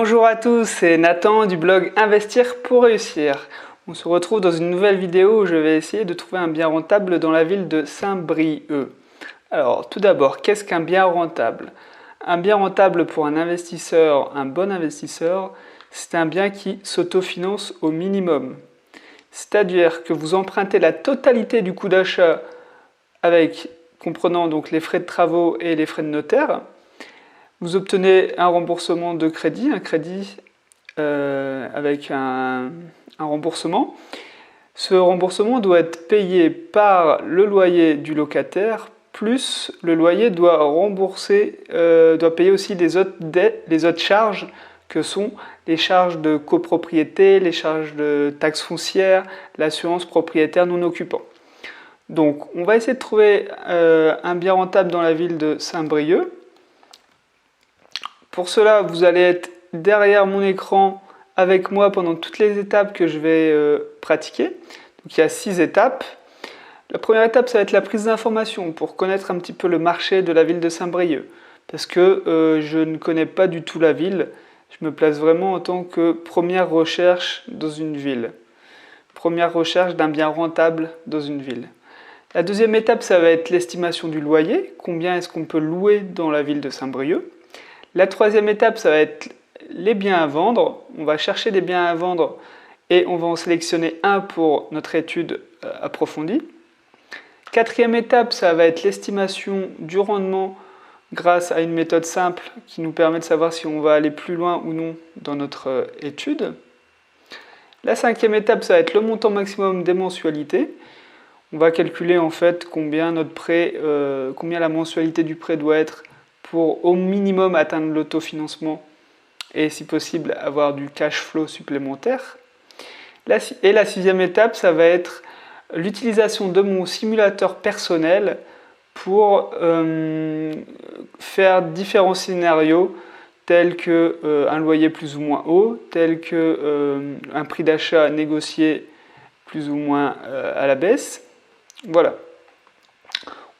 Bonjour à tous, c'est Nathan du blog Investir pour réussir. On se retrouve dans une nouvelle vidéo où je vais essayer de trouver un bien rentable dans la ville de Saint-Brieuc. Alors tout d'abord, qu'est-ce qu'un bien rentable? Un bien rentable pour un investisseur, un bon investisseur, c'est un bien qui s'autofinance au minimum. C'est-à-dire que vous empruntez la totalité du coût d'achat comprenant donc les frais de travaux et les frais de notaire. Vous obtenez un remboursement de crédit, un crédit avec un remboursement. Ce remboursement doit être payé par le loyer du locataire, plus le loyer doit payer aussi les autres charges que sont les charges de copropriété, les charges de taxes foncières, l'assurance propriétaire non occupant. Donc on va essayer de trouver un bien rentable dans la ville de Saint-Brieuc. Pour cela, vous allez être derrière mon écran avec moi pendant toutes les étapes que je vais pratiquer. Donc il y a 6 étapes. La première étape, ça va être la prise d'informations pour connaître un petit peu le marché de la ville de Saint-Brieuc. Parce que je ne connais pas du tout la ville. Je me place vraiment en tant que première recherche dans une ville. Première recherche d'un bien rentable dans une ville. La deuxième étape, ça va être l'estimation du loyer. Combien est-ce qu'on peut louer dans la ville de Saint-Brieuc? La troisième étape, ça va être les biens à vendre. On va chercher des biens à vendre et on va en sélectionner un pour notre étude approfondie. Quatrième étape, ça va être l'estimation du rendement grâce à une méthode simple qui nous permet de savoir si on va aller plus loin ou non dans notre étude. La cinquième étape, ça va être le montant maximum des mensualités. On va calculer en fait combien la mensualité du prêt doit être pour au minimum atteindre l'autofinancement et si possible avoir du cash flow supplémentaire. Et la sixième étape, ça va être l'utilisation de mon simulateur personnel pour faire différents scénarios tels qu'un loyer plus ou moins haut, tels qu'un prix d'achat négocié plus ou moins à la baisse. Voilà.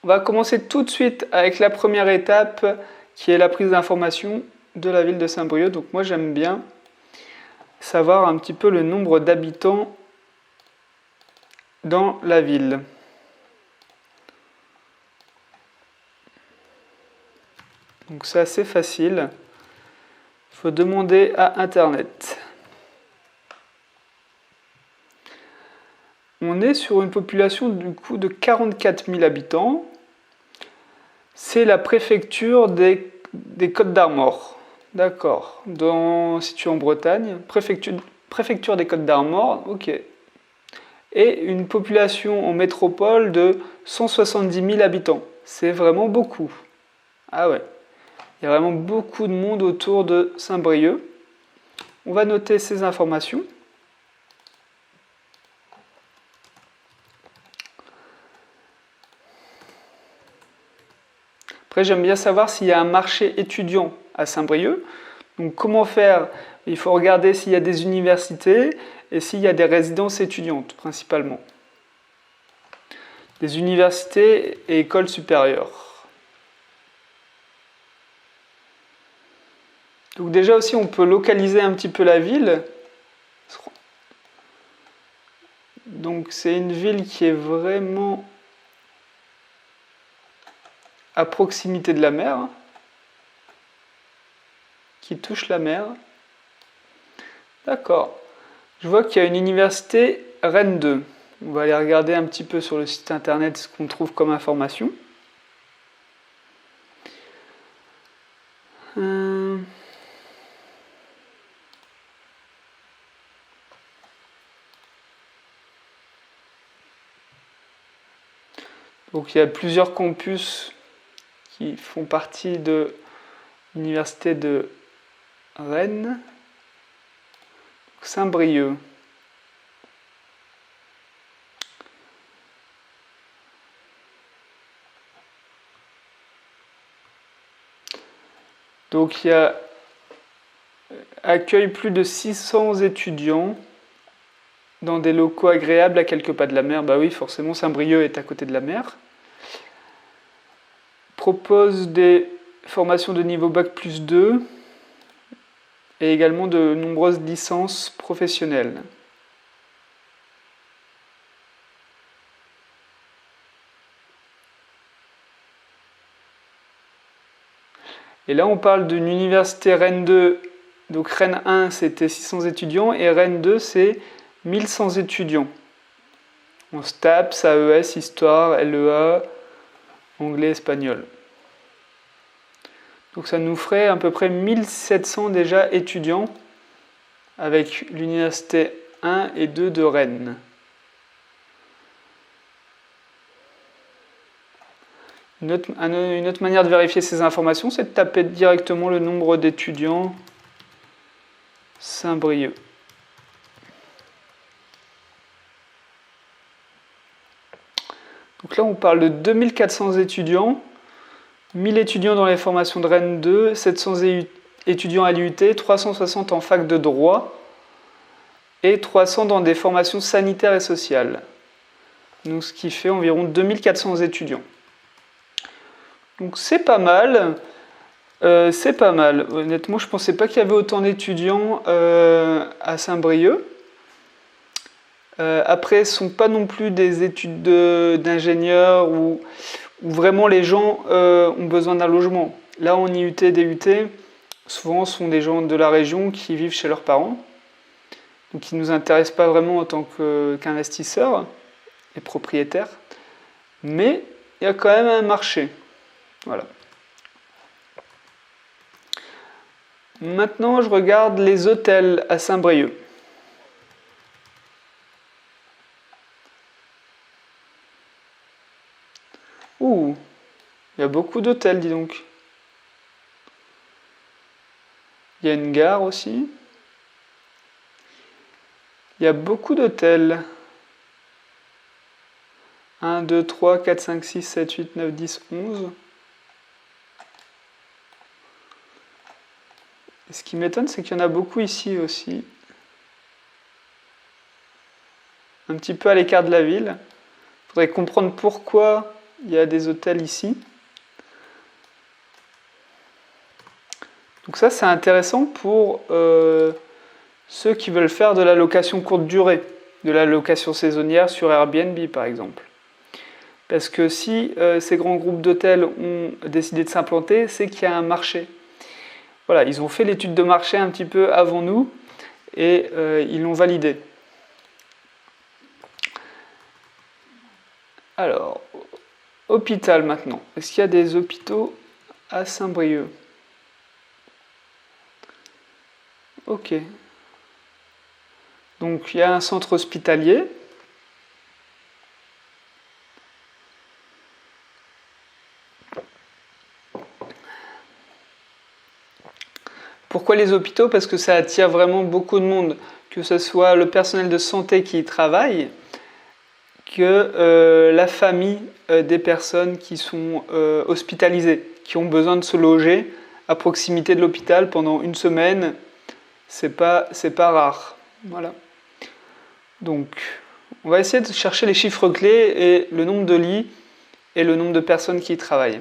On va commencer tout de suite avec la première étape qui est la prise d'information de la ville de Saint-Brieuc. Donc moi j'aime bien savoir un petit peu le nombre d'habitants dans la ville. Donc c'est assez facile. Il faut demander à Internet. On est sur une population du coup de 44 000 habitants. C'est la préfecture des Côtes-d'Armor. D'accord. Située en Bretagne. Préfecture des Côtes-d'Armor. Ok. Et une population en métropole de 170 000 habitants. C'est vraiment beaucoup. Ah ouais. Il y a vraiment beaucoup de monde autour de Saint-Brieuc. On va noter ces informations. Après, j'aime bien savoir s'il y a un marché étudiant à Saint-Brieuc. Donc, comment faire? Il faut regarder s'il y a des universités et s'il y a des résidences étudiantes, principalement. Des universités et écoles supérieures. Donc, déjà aussi, on peut localiser un petit peu la ville. Donc, c'est une ville qui est vraiment à proximité de la mer, qui touche la mer. D'accord. Je vois qu'il y a une université Rennes 2. On va aller regarder un petit peu sur le site internet ce qu'on trouve comme information. Donc il y a plusieurs campus qui font partie de l'université de Rennes. Saint-Brieuc. Donc il accueille plus de 600 étudiants dans des locaux agréables à quelques pas de la mer. Bah oui, forcément, Saint-Brieuc est à côté de la mer. Propose des formations de niveau Bac+2 et également de nombreuses licences professionnelles. Et là, on parle d'une université Rennes 2. Donc Rennes 1, c'était 600 étudiants et Rennes 2, c'est 1100 étudiants. En STAPS, AES, Histoire, LEA, Anglais, Espagnol. Donc ça nous ferait à peu près 1700 déjà étudiants avec l'université 1 et 2 de Rennes. Une autre manière de vérifier ces informations, c'est de taper directement le nombre d'étudiants Saint-Brieuc. Donc là, on parle de 2400 étudiants, 1000 étudiants dans les formations de Rennes 2, 700 étudiants à l'IUT, 360 en fac de droit et 300 dans des formations sanitaires et sociales. Donc ce qui fait environ 2400 étudiants. Donc c'est pas mal. C'est pas mal. Honnêtement, je ne pensais pas qu'il y avait autant d'étudiants à Saint-Brieuc. Après, ce ne sont pas non plus des études d'ingénieurs où vraiment les gens ont besoin d'un logement. Là, en IUT, DUT, souvent ce sont des gens de la région qui vivent chez leurs parents, donc qui ne nous intéressent pas vraiment en tant qu'investisseurs et propriétaires. Mais il y a quand même un marché. Voilà. Maintenant, je regarde les hôtels à Saint-Brieuc. Ouh, il y a beaucoup d'hôtels, dis donc. Il y a une gare aussi. Il y a beaucoup d'hôtels. 1, 2, 3, 4, 5, 6, 7, 8, 9, 10, 11. Et ce qui m'étonne, c'est qu'il y en a beaucoup ici aussi. Un petit peu à l'écart de la ville. Il faudrait comprendre pourquoi il y a des hôtels ici. Donc ça, c'est intéressant pour ceux qui veulent faire de la location courte durée, de la location saisonnière sur Airbnb par exemple. Parce que si ces grands groupes d'hôtels ont décidé de s'implanter, c'est qu'il y a un marché. Voilà, ils ont fait l'étude de marché un petit peu avant nous et ils l'ont validé. Alors, hôpital maintenant. Est-ce qu'il y a des hôpitaux à Saint-Brieuc? Ok. Donc il y a un centre hospitalier. Pourquoi les hôpitaux? Parce que ça attire vraiment beaucoup de monde, que ce soit le personnel de santé qui y travaille, que la famille des personnes qui sont hospitalisées, qui ont besoin de se loger à proximité de l'hôpital pendant une semaine. C'est pas rare. Voilà. Donc, on va essayer de chercher les chiffres clés et le nombre de lits et le nombre de personnes qui y travaillent.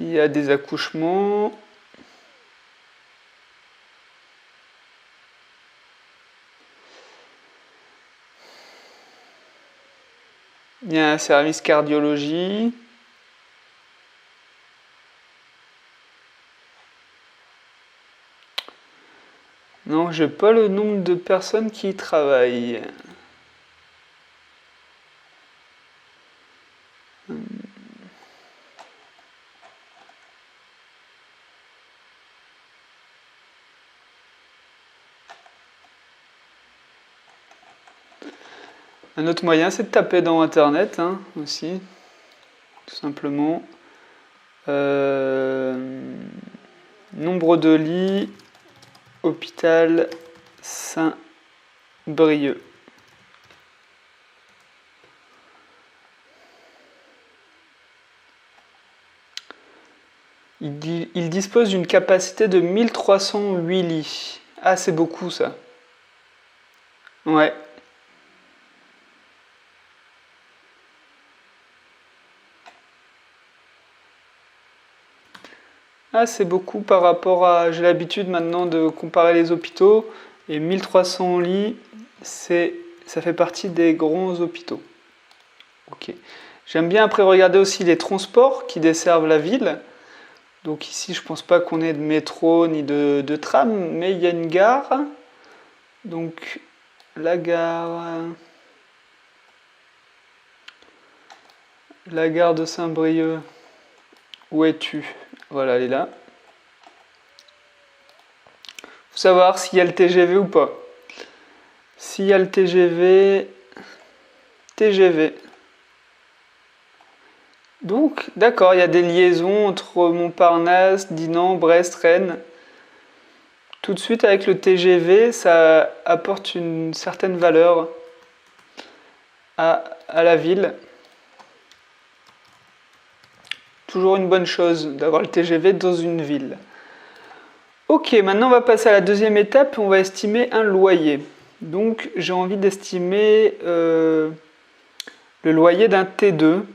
Il y a des accouchements. Il y a un service cardiologie. Non, j'ai pas le nombre de personnes qui y travaillent. Un autre moyen, c'est de taper dans Internet aussi, tout simplement. Nombre de lits, hôpital Saint-Brieuc. Il dispose d'une capacité de 1308 lits. Ah, c'est beaucoup ça. Ouais. Ah, c'est beaucoup par rapport à... J'ai l'habitude maintenant de comparer les hôpitaux. Et 1300 lits, ça fait partie des grands hôpitaux. Ok. J'aime bien après regarder aussi les transports qui desservent la ville. Donc ici, je pense pas qu'on ait de métro ni de tram, mais il y a une gare. Donc la gare de Saint-Brieuc. Où es-tu? Voilà, elle est là. Faut savoir s'il y a le TGV ou pas. S'il y a le TGV. Donc, d'accord, il y a des liaisons entre Montparnasse, Dinan, Brest, Rennes. Tout de suite, avec le TGV, ça apporte une certaine valeur à la ville. Toujours une bonne chose d'avoir le TGV dans une ville. Ok, maintenant on va passer à la deuxième étape, on va estimer un loyer. Donc j'ai envie d'estimer le loyer d'un T2.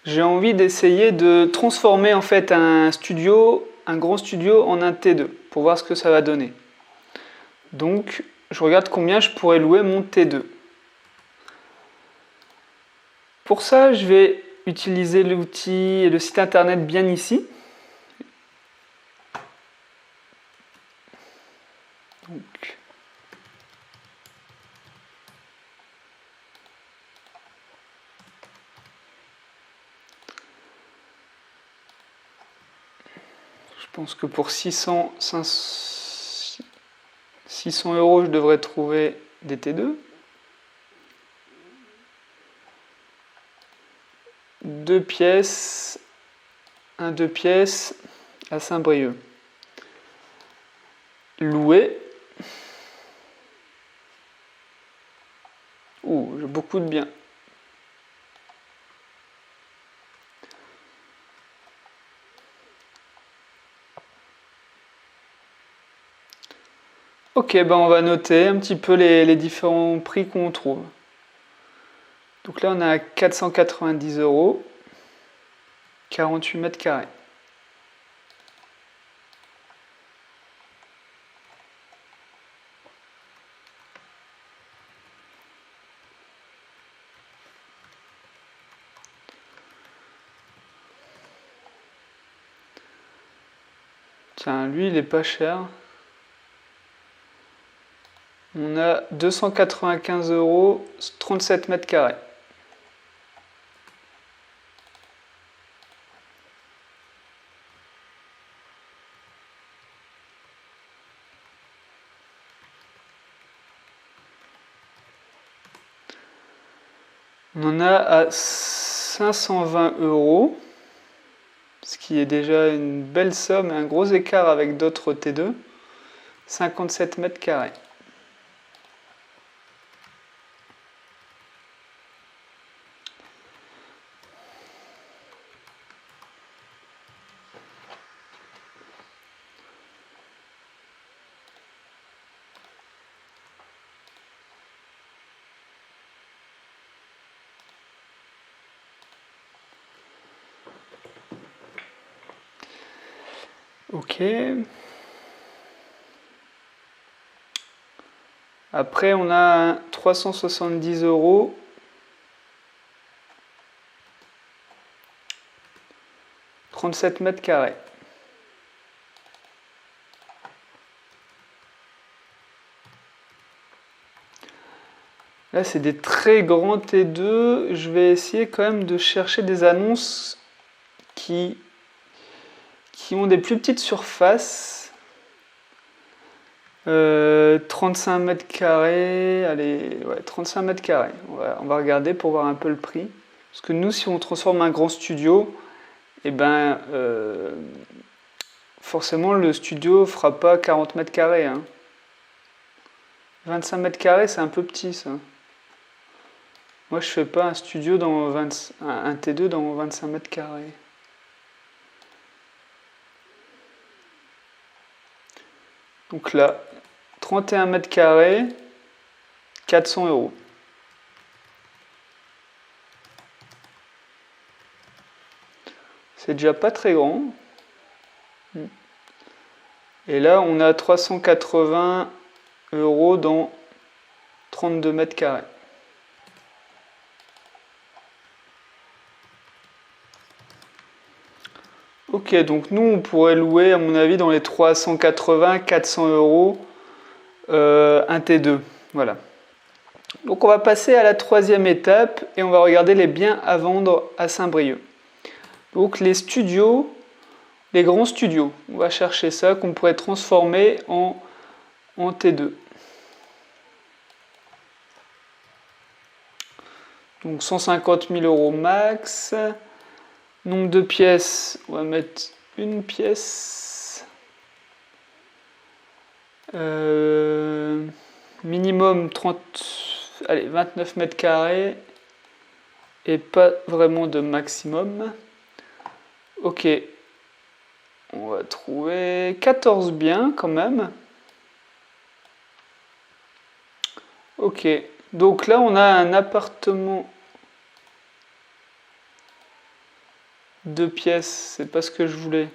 J'ai envie d'essayer de transformer en fait un grand studio en un T2 pour voir ce que ça va donner. Donc je regarde combien je pourrais louer mon T2. Pour ça, je vais utiliser l'outil et le site internet bien ici. Donc, je pense que pour 600 euros, je devrais trouver des T2. 2 pièces, un 2 pièces à Saint-Brieuc. Loué. Ouh, j'ai beaucoup de biens. Ok, ben on va noter un petit peu les différents prix qu'on trouve. Donc là, on a 490 euros, 48 mètres carrés. Tiens, lui, il est pas cher. On a 295 euros, 37 mètres carrés. On en a à 520 euros, ce qui est déjà une belle somme et un gros écart avec d'autres T2. 57 mètres carrés. Ok. Après, on a 370 euros. 37 mètres carrés. Là, c'est des très grands T2. Je vais essayer quand même de chercher des annonces qui ont des plus petites surfaces. 35 mètres carrés, allez, ouais, 35 mètres carrés. On va regarder pour voir un peu le prix. Parce que nous, si on transforme un grand studio, eh ben, forcément, le studio fera pas 40 mètres carrés. Hein. 25 mètres carrés, c'est un peu petit, ça. Moi, je fais pas un studio un T2 dans 25 mètres carrés. Donc là, 31 mètres carrés, 400 €. C'est déjà pas très grand. Et là, on a 380 € dans 32 mètres carrés. Ok, donc nous, on pourrait louer, à mon avis, dans les 380-400 € un T2. Voilà. Donc on va passer à la troisième étape et on va regarder les biens à vendre à Saint-Brieuc. Donc les studios, les grands studios, on va chercher ça qu'on pourrait transformer en T2. Donc 150 000 € max. Nombre de pièces, on va mettre une pièce. Minimum 29 mètres carrés. Et pas vraiment de maximum. Ok. On va trouver 14 biens quand même. Ok. Donc là, on a un appartement. 2 pièces, c'est pas ce que je voulais.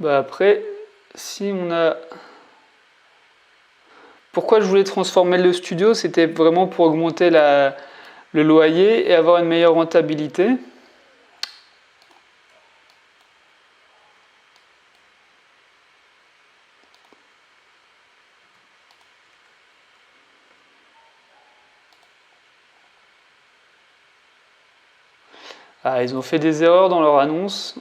Bah après, si on a... Pourquoi je voulais transformer le studio, c'était vraiment pour augmenter le loyer et avoir une meilleure rentabilité. Ah, ils ont fait des erreurs dans leur annonce.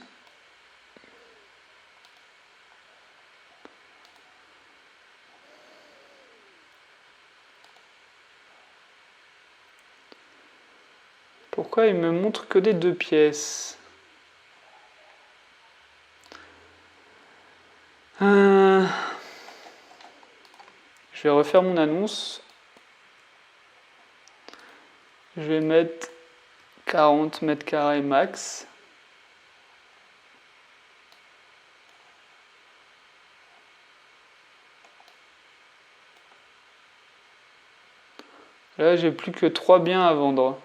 Pourquoi ils me montrent que des 2 pièces? Je vais refaire mon annonce. Je vais mettre 40 mètres carrés max. Là, j'ai plus que 3 biens à vendre.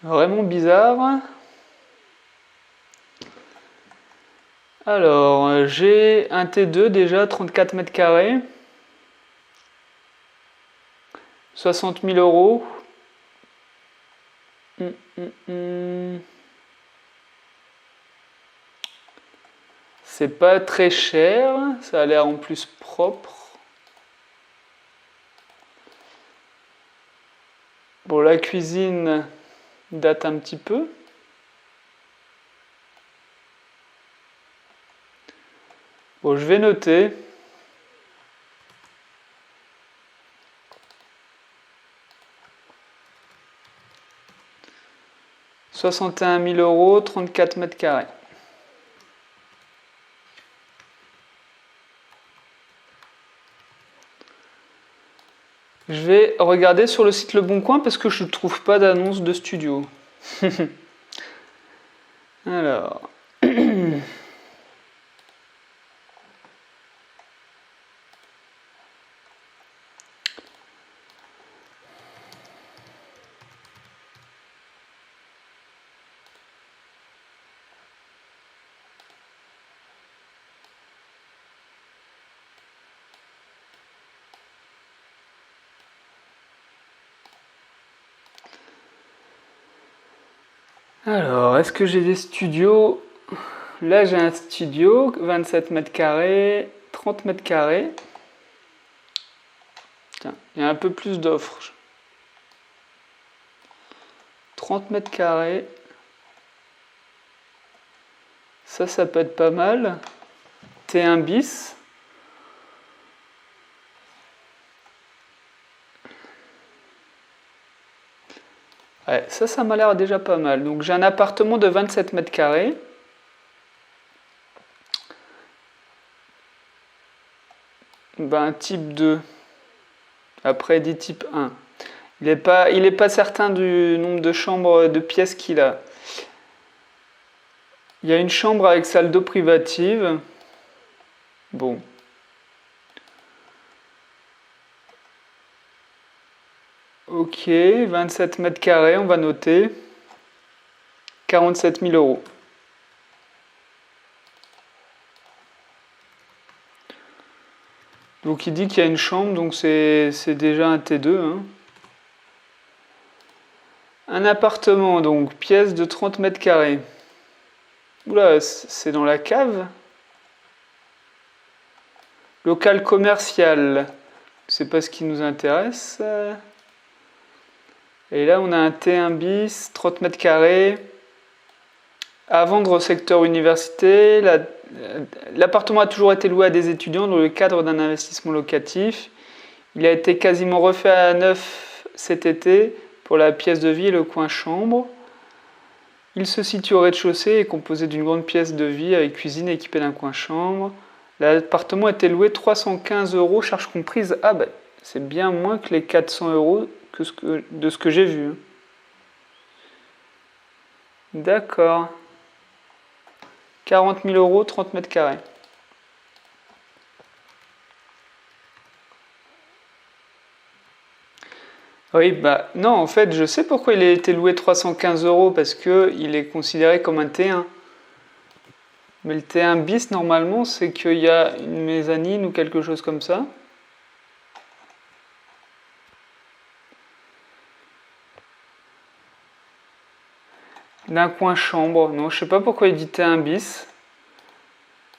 Vraiment bizarre. Alors, j'ai un T2 déjà, 34 mètres carrés. 60 000 €. C'est pas très cher, ça a l'air en plus propre. Bon, la cuisine date un petit peu. Bon, je vais noter. « 61 000 €, 34 mètres carrés. » Je vais regarder sur le site Le Bon Coin parce que je ne trouve pas d'annonce de studio. Alors... Alors, est-ce que j'ai des studios? Là, j'ai un studio, 27 mètres carrés, 30 mètres carrés. Tiens, il y a un peu plus d'offres. 30 mètres carrés. Ça peut être pas mal. T1 bis. Ouais, ça m'a l'air déjà pas mal. Donc j'ai un appartement de 27 mètres carrés. Ben, type 2. Après, il dit type 1. Il est pas certain du nombre de chambres, de pièces qu'il a. Il y a une chambre avec salle d'eau privative. Bon. Ok, 27 mètres carrés, on va noter. 47 000 euros. Donc il dit qu'il y a une chambre, donc c'est déjà un T2. Hein. Un appartement, donc pièce de 30 mètres carrés. Oula, c'est dans la cave. Local commercial, c'est pas ce qui nous intéresse. Et là, on a un T1 bis, 30 mètres carrés. À vendre au secteur université. L'appartement a toujours été loué à des étudiants dans le cadre d'un investissement locatif. Il a été quasiment refait à neuf cet été pour la pièce de vie et le coin chambre. Il se situe au rez-de-chaussée et est composé d'une grande pièce de vie avec cuisine équipée d'un coin chambre. L'appartement a été loué 315 euros, charges comprises. Ah ben, c'est bien moins que les 400 euros de ce que j'ai vu. D'accord. 40 000 euros, 30 mètres carrés. Oui, bah non, en fait, je sais pourquoi il a été loué 315 euros, parce qu'il est considéré comme un T1. Mais le T1 bis, normalement, c'est qu'il y a une mezzanine ou quelque chose comme ça. D'un coin chambre. Non, je sais pas pourquoi il dit T1 bis.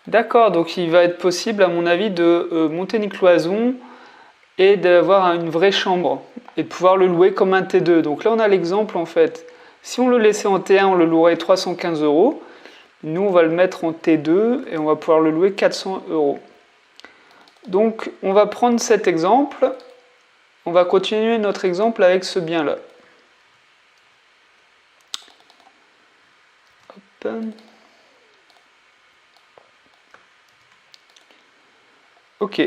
D'accord, donc il va être possible, à mon avis, de monter une cloison et d'avoir une vraie chambre et de pouvoir le louer comme un T2. Donc là, on a l'exemple en fait. Si on le laissait en T1, on le louerait 315 euros. Nous, on va le mettre en T2 et on va pouvoir le louer 400 euros. Donc, on va prendre cet exemple. On va continuer notre exemple avec ce bien-là. Ok.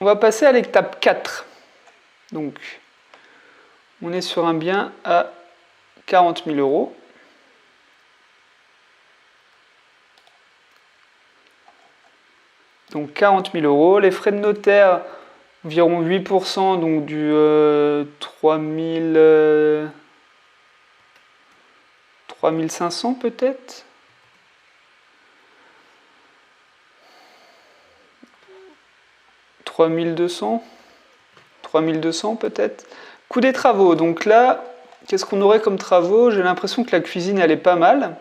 On va passer à l'étape 4. Donc, on est sur un bien à 40 000 euros. Donc 40 000 euros. Les frais de notaire, environ 8%, donc du 3 500 peut-être. 3200 peut-être. Coût des travaux. Donc là, qu'est-ce qu'on aurait comme travaux? J'ai l'impression que la cuisine, elle est pas mal.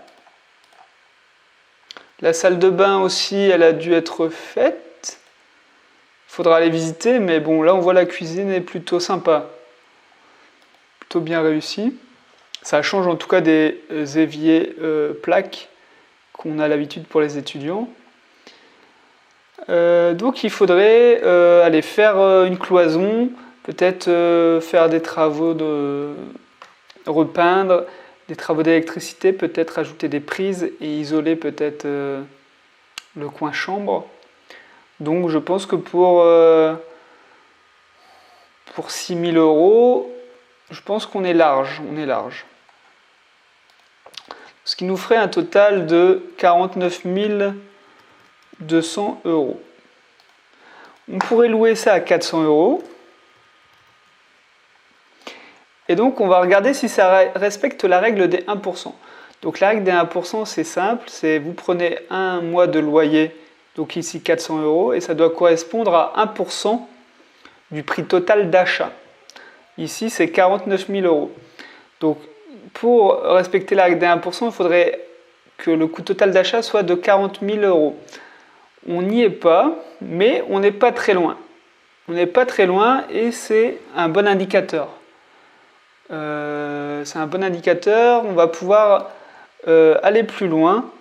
La salle de bain aussi, elle a dû être faite. Il faudra aller visiter, mais bon, là, on voit la cuisine est plutôt sympa. Plutôt bien réussi. Ça change en tout cas des éviers plaques qu'on a l'habitude pour les étudiants. Donc il faudrait aller faire une cloison, peut-être faire des travaux de repeindre, des travaux d'électricité, peut-être ajouter des prises et isoler peut-être le coin chambre. Donc je pense que pour 6 000 euros, je pense qu'on est large. Ce qui nous ferait un total de 49 200 euros. On pourrait louer ça à 400 euros. Et donc, on va regarder si ça respecte la règle des 1%. Donc, la règle des 1%, c'est simple. C'est vous prenez un mois de loyer, donc ici 400 euros, et ça doit correspondre à 1% du prix total d'achat. Ici, c'est 49 000 euros. Donc, pour respecter la règle des 1%, il faudrait que le coût total d'achat soit de 40 000 euros. On n'y est pas, mais on n'est pas très loin. On n'est pas très loin et c'est un bon indicateur. C'est un bon indicateur. On va pouvoir aller plus loin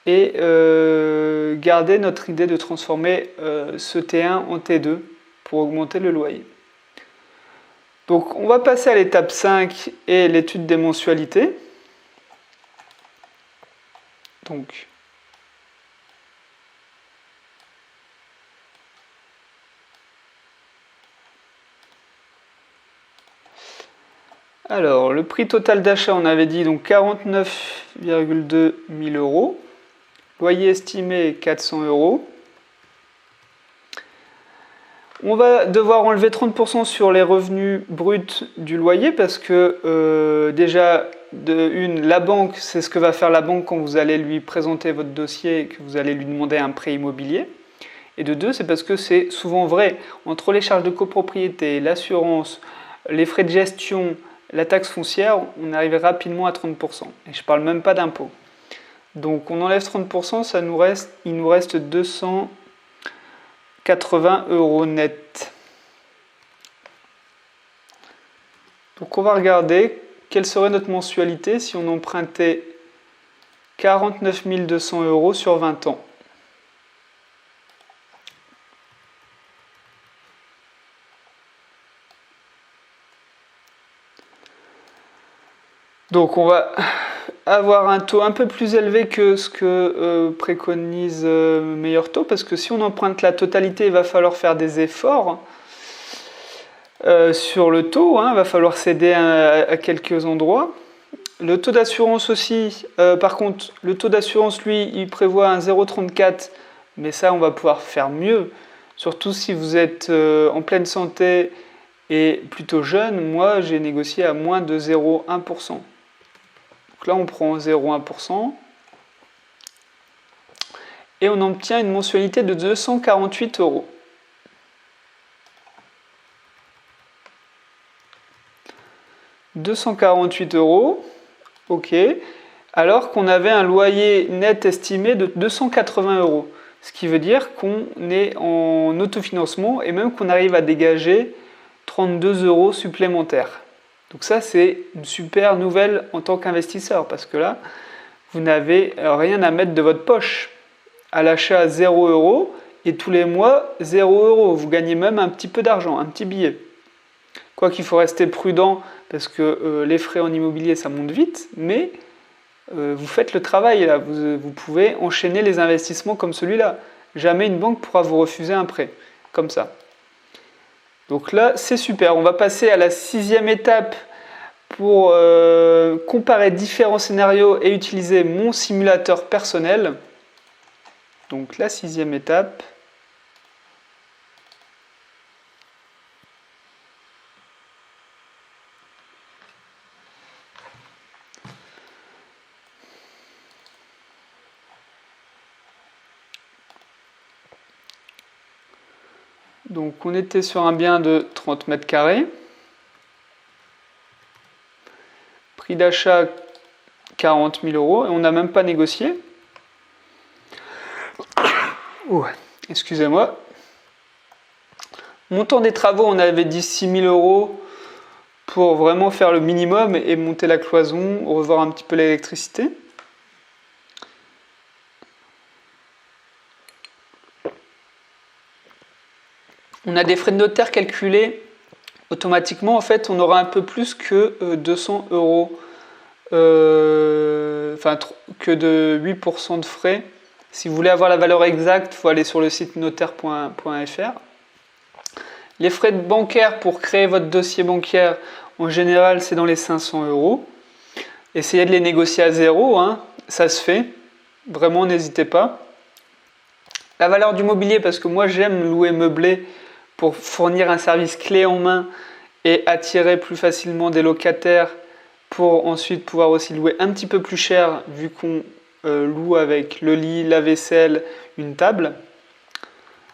et garder notre idée de transformer ce T1 en T2 pour augmenter le loyer. Donc on va passer à l'étape 5 et l'étude des mensualités. Donc, alors, le prix total d'achat, on avait dit donc 49,2 000 euros. Loyer estimé 400 euros. On va devoir enlever 30% sur les revenus bruts du loyer parce que déjà, la banque, c'est ce que va faire la banque quand vous allez lui présenter votre dossier et que vous allez lui demander un prêt immobilier. Et de deux, c'est parce que c'est souvent vrai. Entre les charges de copropriété, l'assurance, les frais de gestion, la taxe foncière, on arrive rapidement à 30%. Et je ne parle même pas d'impôts. Donc on enlève 30%, il nous reste 280 euros net. Donc on va regarder quelle serait notre mensualité si on empruntait 49 200 euros sur 20 ans. Donc on va avoir un taux un peu plus élevé que ce que préconise Meilleur Taux, parce que si on emprunte la totalité, il va falloir faire des efforts sur le taux, il va falloir céder à quelques endroits. Le taux d'assurance aussi, par contre, le taux d'assurance, lui, il prévoit un 0,34, mais ça, on va pouvoir faire mieux, surtout si vous êtes en pleine santé et plutôt jeune. Moi, j'ai négocié à moins de 0,1%. Donc là, on prend 0,1% et on obtient une mensualité de 248 euros. « 248 euros, ok, alors qu'on avait un loyer net estimé de 280 euros. Ce qui veut dire qu'on est en autofinancement et même qu'on arrive à dégager 32 euros supplémentaires. Donc ça, c'est une super nouvelle en tant qu'investisseur, parce que là, vous n'avez rien à mettre de votre poche. À l'achat, 0 euros, et tous les mois, 0 euros. Vous gagnez même un petit peu d'argent, un petit billet. Quoi qu'il faut rester prudent, parce que les frais en immobilier, ça monte vite, mais vous faites le travail, là. Vous pouvez enchaîner les investissements comme celui-là. Jamais une banque pourra vous refuser un prêt, comme ça. Donc là, c'est super. On va passer à la 6e étape pour comparer différents scénarios et utiliser mon simulateur personnel. Donc la 6e étape. Donc on était sur un bien de 30 mètres carrés. Prix d'achat 40 000 euros et on n'a même pas négocié. Excusez-moi. Montant des travaux, on avait dit 6 000 euros pour vraiment faire le minimum et monter la cloison, revoir un petit peu l'électricité. On a des frais de notaire calculés automatiquement. En fait, on aura un peu plus que 200 euros, que de 8% de frais. Si vous voulez avoir la valeur exacte, il faut aller sur le site notaire.fr. Les frais bancaires pour créer votre dossier bancaire, en général, c'est dans les 500 euros. Essayez de les négocier à zéro, ça se fait. Vraiment, n'hésitez pas. La valeur du mobilier, parce que moi, j'aime louer meublé pour fournir un service clé en main et attirer plus facilement des locataires pour ensuite pouvoir aussi louer un petit peu plus cher vu qu'on loue avec le lit, la vaisselle, une table.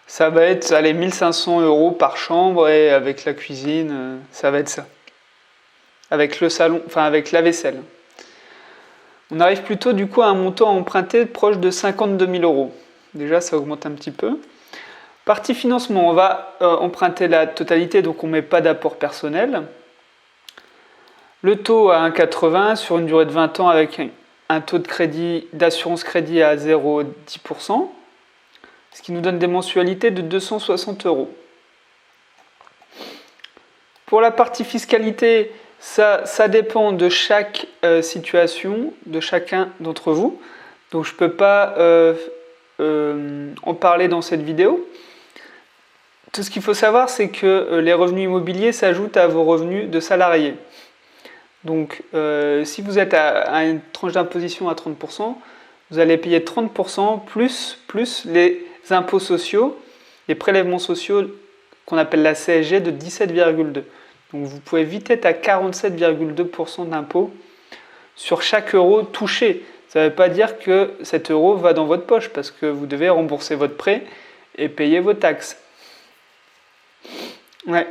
Ça va être 1500 euros par chambre et avec la cuisine, ça va être ça. Avec le salon, avec la vaisselle. On arrive plutôt du coup à un montant emprunté proche de 52 000 euros. Déjà, ça augmente un petit peu. Partie financement, on va emprunter la totalité, donc on ne met pas d'apport personnel. Le taux à 1,80 sur une durée de 20 ans avec un taux de crédit, d'assurance crédit à 0,10%, ce qui nous donne des mensualités de 260 euros. Pour la partie fiscalité, ça dépend de chaque situation, de chacun d'entre vous. Donc je ne peux pas en parler dans cette vidéo. Tout ce qu'il faut savoir, c'est que les revenus immobiliers s'ajoutent à vos revenus de salariés. Donc si vous êtes à une tranche d'imposition à 30%, vous allez payer 30% plus les impôts sociaux, les prélèvements sociaux qu'on appelle la CSG de 17,2. Donc vous pouvez vite être à 47,2% d'impôts sur chaque euro touché. Ça ne veut pas dire que cet euro va dans votre poche parce que vous devez rembourser votre prêt et payer vos taxes. Ouais.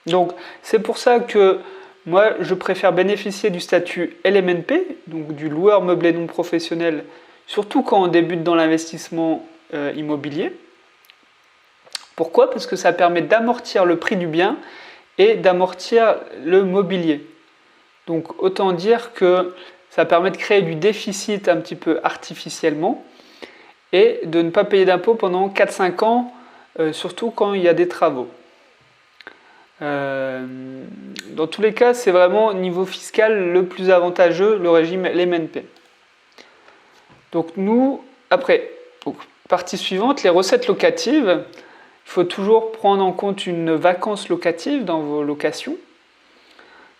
Donc c'est pour ça que moi je préfère bénéficier du statut LMNP, donc du loueur meublé non professionnel, surtout quand on débute dans l'investissement immobilier. Pourquoi? Parce que ça permet d'amortir le prix du bien et d'amortir le mobilier. Donc autant dire que ça permet de créer du déficit un petit peu artificiellement et de ne pas payer d'impôts pendant 4-5 ans, surtout quand il y a des travaux. Dans tous les cas, c'est vraiment au niveau fiscal le plus avantageux, le régime LMNP. Donc nous, après, partie suivante, les recettes locatives. Il faut toujours prendre en compte une vacance locative dans vos locations.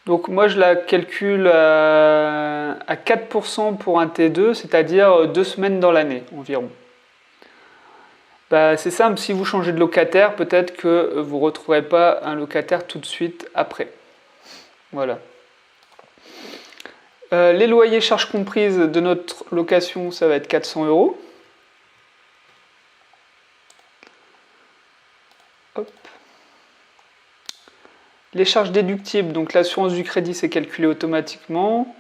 Donc moi je la calcule à 4% pour un T2, c'est-à-dire 2 semaines dans l'année environ. C'est simple, si vous changez de locataire, peut-être que vous ne retrouverez pas un locataire tout de suite après. Voilà. Les loyers charges comprises de notre location, ça va être 400 €. Hop. Les charges déductibles, donc l'assurance du crédit, c'est calculé automatiquement.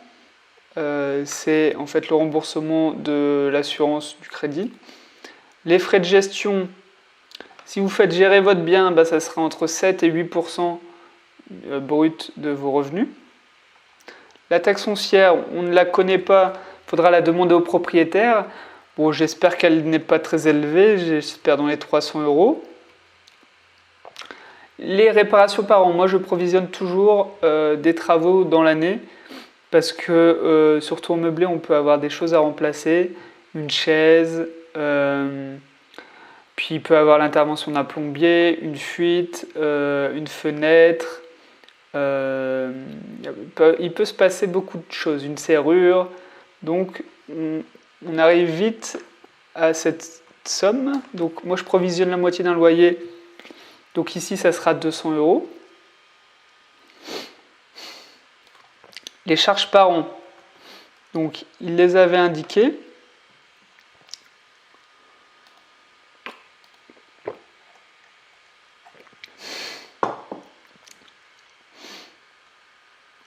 C'est en fait le remboursement de l'assurance du crédit. Les frais de gestion, si vous faites gérer votre bien, ça sera entre 7 et 8% brut de vos revenus. La taxe foncière, on ne la connaît pas, il faudra la demander au propriétaire. Bon, j'espère qu'elle n'est pas très élevée, j'espère dans les 300 €. Les réparations par an, moi je provisionne toujours des travaux dans l'année parce que surtout en meublé on peut avoir des choses à remplacer, une chaise, puis il peut avoir l'intervention d'un plombier, une fuite, une fenêtre, il peut se passer beaucoup de choses, une serrure, donc on arrive vite à cette somme. Donc moi je provisionne la moitié d'un loyer. Donc ici, ça sera 200 €. Les charges par an, donc il les avait indiquées.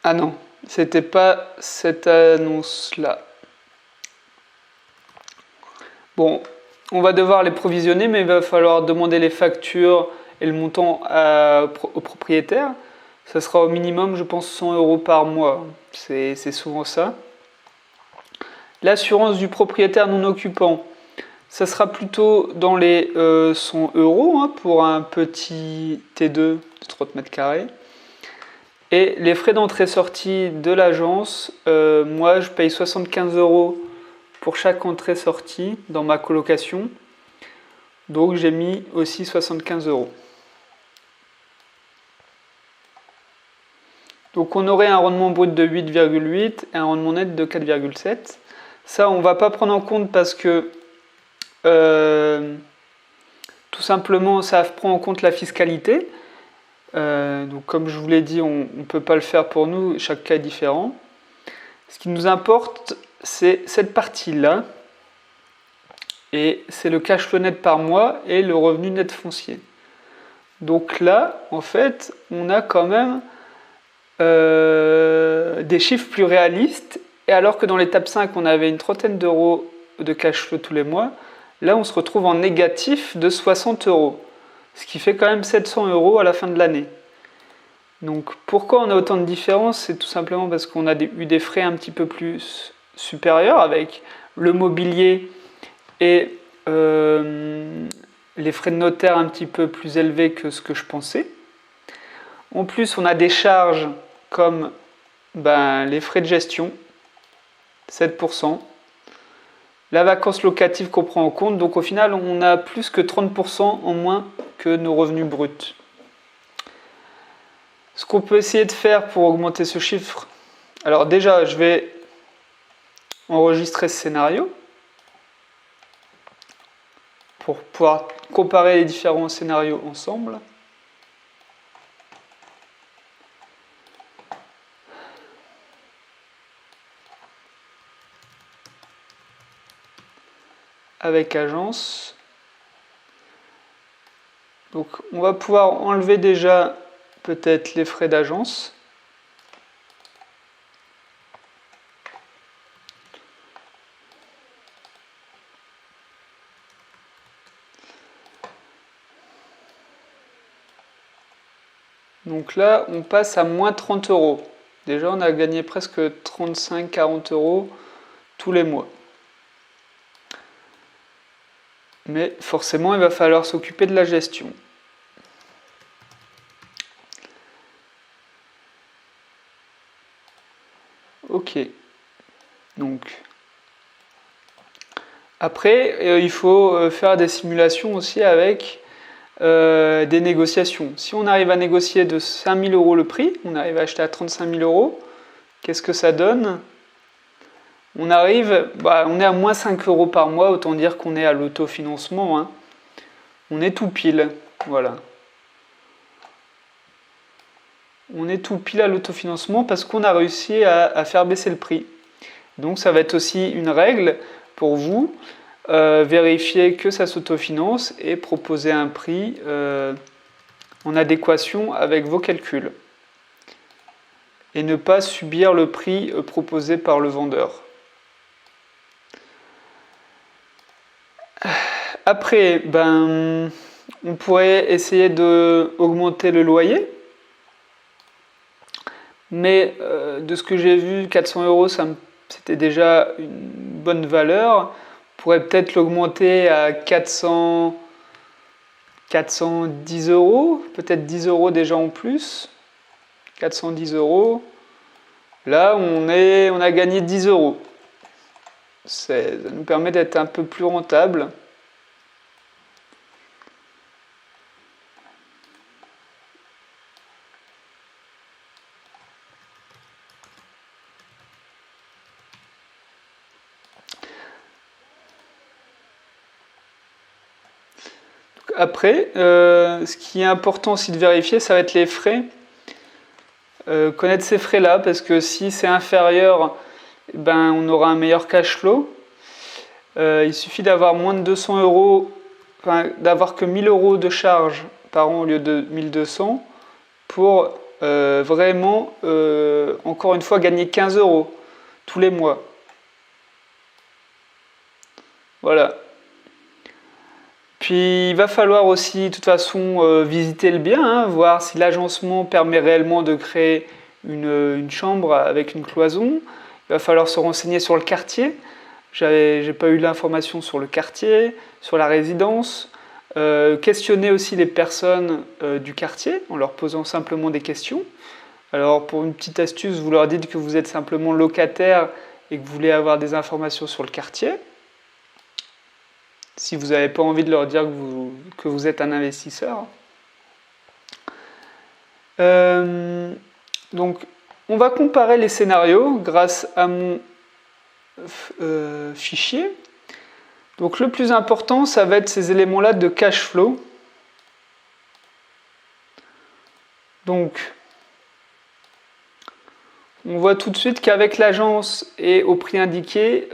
Ah non, c'était pas cette annonce-là. Bon, on va devoir les provisionner, mais il va falloir demander les factures et le montant au propriétaire. Ça sera au minimum, je pense, 100 € par mois. C'est souvent ça. L'assurance du propriétaire non occupant, ça sera plutôt dans les 100 € pour un petit T2 de 30 m². Et les frais d'entrée-sortie de l'agence, moi je paye 75 € pour chaque entrée-sortie dans ma colocation. Donc j'ai mis aussi 75 €. Donc on aurait un rendement brut de 8,8 et un rendement net de 4,7. Ça on ne va pas prendre en compte parce que tout simplement ça prend en compte la fiscalité. Donc comme je vous l'ai dit, on ne peut pas le faire pour nous, chaque cas est différent. Ce qui nous importe, c'est cette partie-là. Et c'est le cash flow net par mois et le revenu net foncier. Donc là, en fait, on a quand même des chiffres plus réalistes. Et alors que dans l'étape 5, on avait une trentaine d'euros de cash flow tous les mois, là, on se retrouve en négatif de 60 €. Ce qui fait quand même 700 € à la fin de l'année. Donc pourquoi on a autant de différences? C'est tout simplement parce qu'on a eu des frais un petit peu plus supérieurs avec le mobilier et les frais de notaire un petit peu plus élevés que ce que je pensais. En plus, on a des charges comme les frais de gestion, 7%. La vacance locative qu'on prend en compte, donc au final, on a plus que 30% en moins que nos revenus bruts. Ce qu'on peut essayer de faire pour augmenter ce chiffre, alors déjà, je vais enregistrer ce scénario pour pouvoir comparer les différents scénarios ensemble. Avec agence. Donc on va pouvoir enlever déjà peut-être les frais d'agence. Donc là, on passe à moins 30 euros. Déjà, on a gagné presque 35-40 euros tous les mois. Mais forcément, il va falloir s'occuper de la gestion. Ok. Donc, après, il faut faire des simulations aussi avec des négociations. Si on arrive à négocier de 5 000 euros le prix, on arrive à acheter à 35 000 euros, qu'est-ce que ça donne? On arrive, on est à moins 5 euros par mois, autant dire qu'on est à l'autofinancement. Hein. On est tout pile, voilà. On est tout pile à l'autofinancement parce qu'on a réussi à faire baisser le prix. Donc ça va être aussi une règle pour vous, vérifier que ça s'autofinance et proposer un prix en adéquation avec vos calculs. Et ne pas subir le prix proposé par le vendeur. Après, on pourrait essayer d'augmenter le loyer. Mais de ce que j'ai vu, 400 euros, c'était déjà une bonne valeur. On pourrait peut-être l'augmenter à 410 euros, peut-être 10 euros déjà en plus. 410 euros. Là, on a gagné 10 euros. Ça nous permet d'être un peu plus rentable. Après, ce qui est important aussi de vérifier, ça va être les frais. Connaître ces frais-là, parce que si c'est inférieur, on aura un meilleur cash flow. Il suffit d'avoir moins de 200 euros, d'avoir que 1000 euros de charges par an au lieu de 1200 pour vraiment, encore une fois, gagner 15 euros tous les mois. Voilà. Puis il va falloir aussi, de toute façon, visiter le bien, hein, voir si l'agencement permet réellement de créer une chambre avec une cloison. Il va falloir se renseigner sur le quartier. J'ai pas eu l'information sur le quartier, sur la résidence. Questionner aussi les personnes du quartier en leur posant simplement des questions. Alors pour une petite astuce, vous leur dites que vous êtes simplement locataire et que vous voulez avoir des informations sur le quartier. Si vous n'avez pas envie de leur dire que vous êtes un investisseur. Donc, on va comparer les scénarios grâce à mon fichier. Donc, le plus important, ça va être ces éléments-là de cash flow. Donc, on voit tout de suite qu'avec l'agence et au prix indiqué,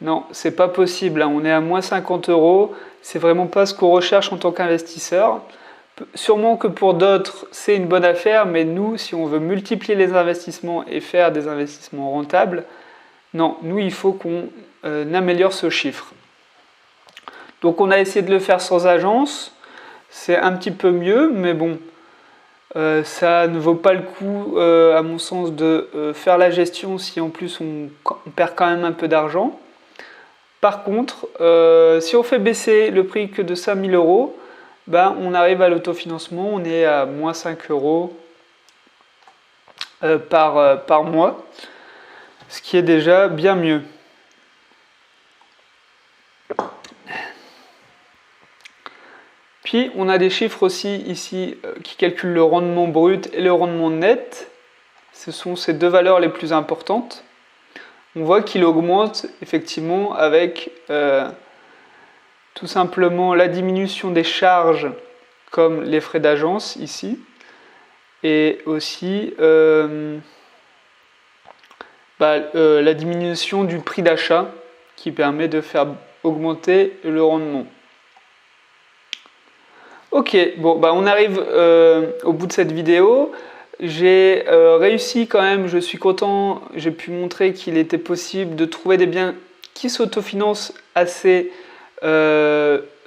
non, c'est pas possible. On est à moins 50 euros. C'est vraiment pas ce qu'on recherche en tant qu'investisseur. Sûrement que pour d'autres, c'est une bonne affaire, mais nous, si on veut multiplier les investissements et faire des investissements rentables, non, nous, il faut qu'on améliore ce chiffre. Donc, on a essayé de le faire sans agence. C'est un petit peu mieux, mais bon, ça ne vaut pas le coup, à mon sens, de faire la gestion si en plus on perd quand même un peu d'argent. Par contre, si on fait baisser le prix que de 5 000 euros, ben, on arrive à l'autofinancement, on est à moins 5 euros par mois, ce qui est déjà bien mieux. Puis on a des chiffres aussi ici qui calculent le rendement brut et le rendement net. Ce sont ces deux valeurs les plus importantes. On voit qu'il augmente effectivement avec tout simplement la diminution des charges comme les frais d'agence ici et aussi la diminution du prix d'achat qui permet de faire augmenter le rendement. Ok, bon, on arrive au bout de cette vidéo. J'ai réussi quand même, je suis content, j'ai pu montrer qu'il était possible de trouver des biens qui s'autofinancent assez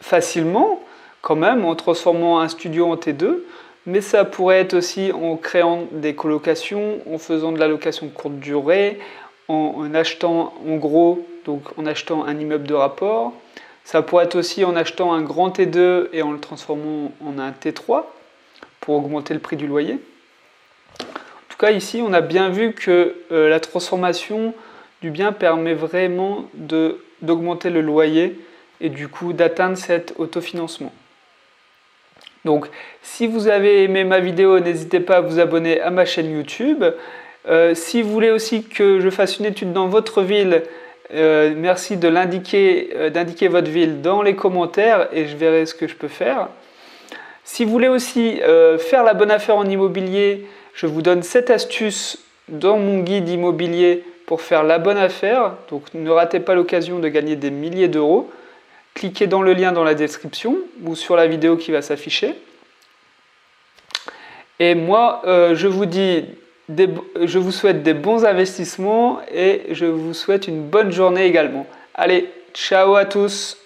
facilement, quand même, en transformant un studio en T2, mais ça pourrait être aussi en créant des colocations, en faisant de la location courte durée, en achetant en gros, donc en achetant un immeuble de rapport. Ça pourrait être aussi en achetant un grand T2 et en le transformant en un T3 pour augmenter le prix du loyer. En tout cas, ici, on a bien vu que la transformation du bien permet vraiment d'augmenter le loyer et du coup d'atteindre cet autofinancement. Donc, si vous avez aimé ma vidéo, n'hésitez pas à vous abonner à ma chaîne YouTube. Si vous voulez aussi que je fasse une étude dans votre ville, merci d'indiquer votre ville dans les commentaires et je verrai ce que je peux faire. Si vous voulez aussi faire la bonne affaire en immobilier, je vous donne 7 astuces dans mon guide immobilier pour faire la bonne affaire. Donc ne ratez pas l'occasion de gagner des milliers d'euros. Cliquez dans le lien dans la description ou sur la vidéo qui va s'afficher. Et moi, je vous souhaite des bons investissements et je vous souhaite une bonne journée également. Allez, ciao à tous!